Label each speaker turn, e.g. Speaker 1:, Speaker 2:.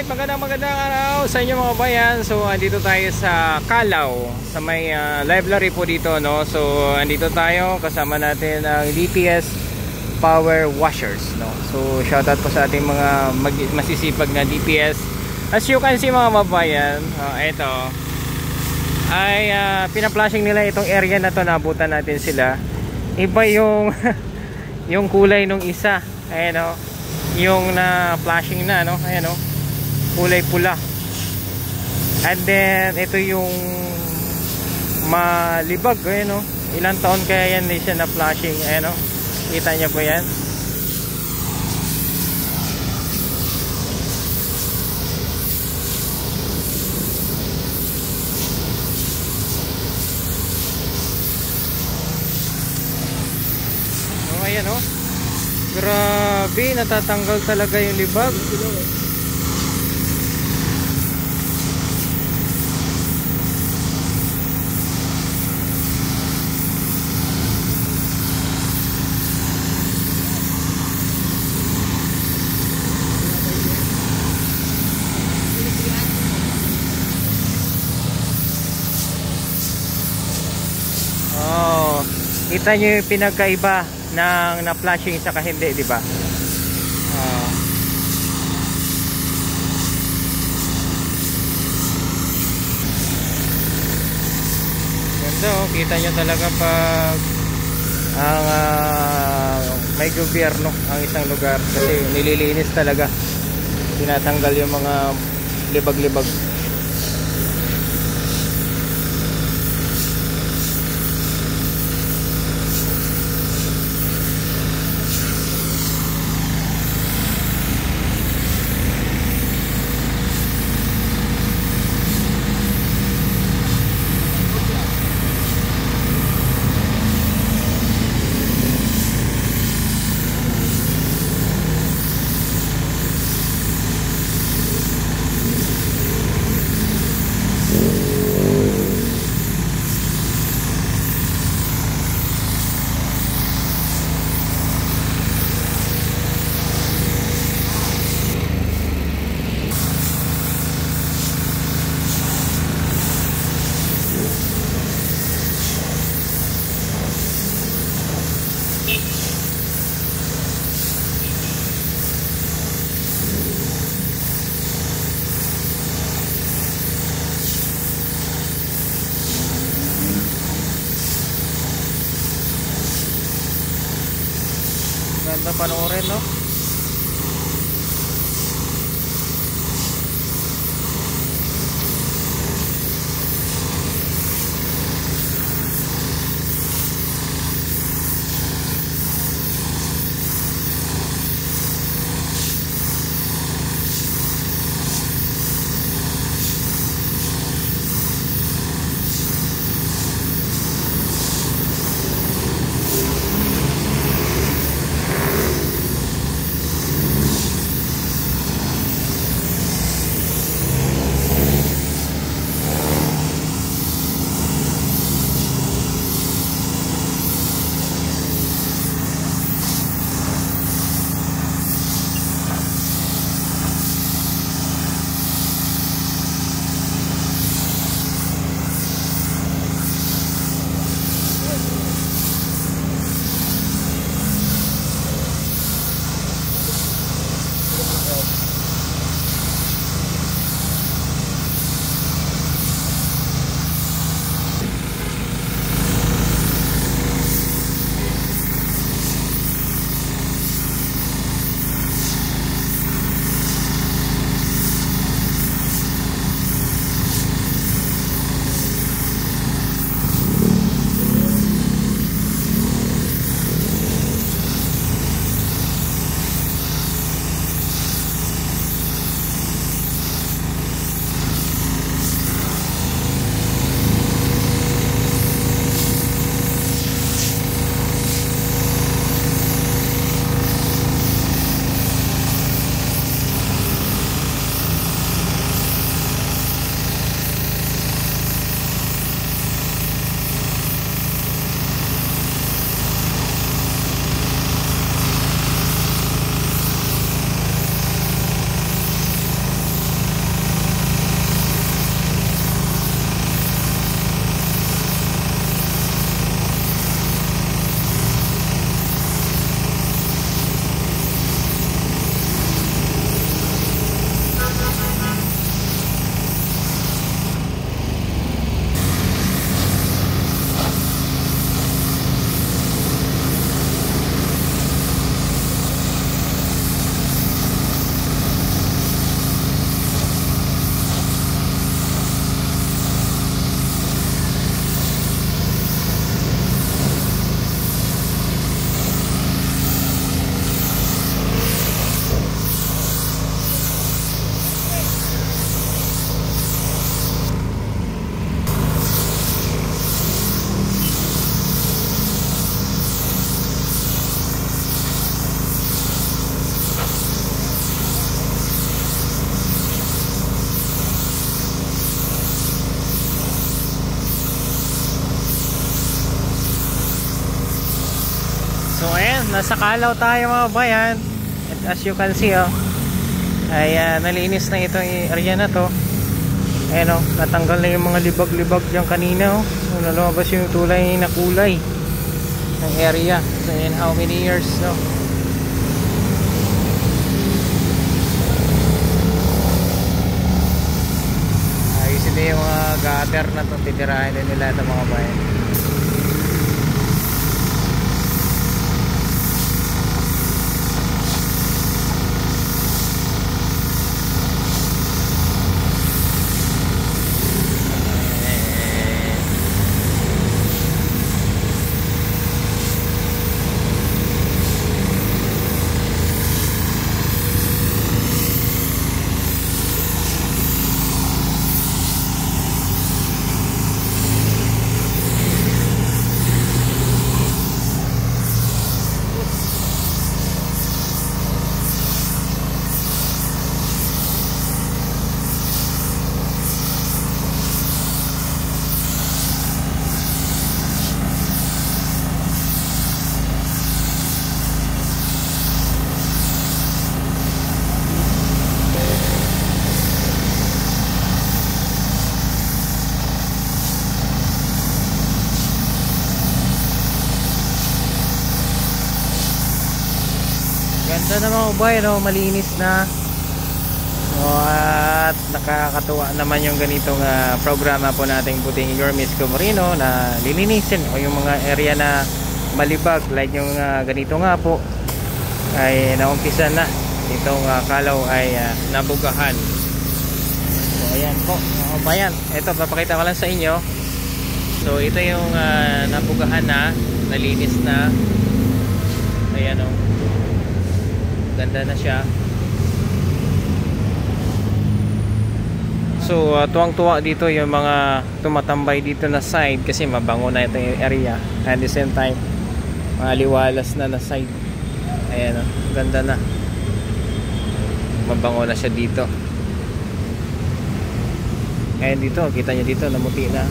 Speaker 1: magandang araw sa inyo mga bayan. So andito tayo sa Calao, sa may library po dito, no. So andito tayo, kasama natin ang DPS Power Washers, no. So shoutout po sa ating mga masisipag na DPS. As you can see mga babayan, ito ay pina-flashing nila itong area na to. Nabutan natin sila. Iba yung yung kulay nung isa, ayan o, yung na flashing na, no, ayan o, kulay pula. And then ito yung malibag, ayan o, ilang taon kaya yan siya na flashing, ayan o, kita niya po yan. So ayan o, grabe, natatanggal talaga yung libag. Oh, kita nyo yung pinagkaiba ng na-flashing sa hindi, di ba? Ganda oh, kita nyo talaga pag ang may gobyerno ang isang lugar, kasi nililinis talaga, tinatanggal yung mga libag-libag. Ganda panoorin, no? nasa Calao tayo mga bayan. At as you can see, ay nalinis na itong area na to. Ayan, natanggal na yung mga libag-libag dyan kanina. Nalabas yung tulay na kulay ng area. So in how many years, no? Ayusin na yung mga gutter na to, titirahin na nila ng mga bayan. Ganda na mga bayan, malinis na. At nakakatuwa naman yung ganitong programa po nating Puting Your Miss Comarino na lilinisin o yung mga area na malibag like yung ganito nga po ay naumpisa na itong Calao ay nabugahan. So ayan po mga bayan, ito papakita ko lang sa inyo. So ito yung nabugahan na, nalinis na. Ayan ganda na siya. So tuwang-tuwa dito yung mga tumatambay dito na side kasi mabango na ito yung area. At the same time maliwalas na side. Ayan ganda na. Mabango na siya dito. Ayan dito, kita nyo dito namuti na.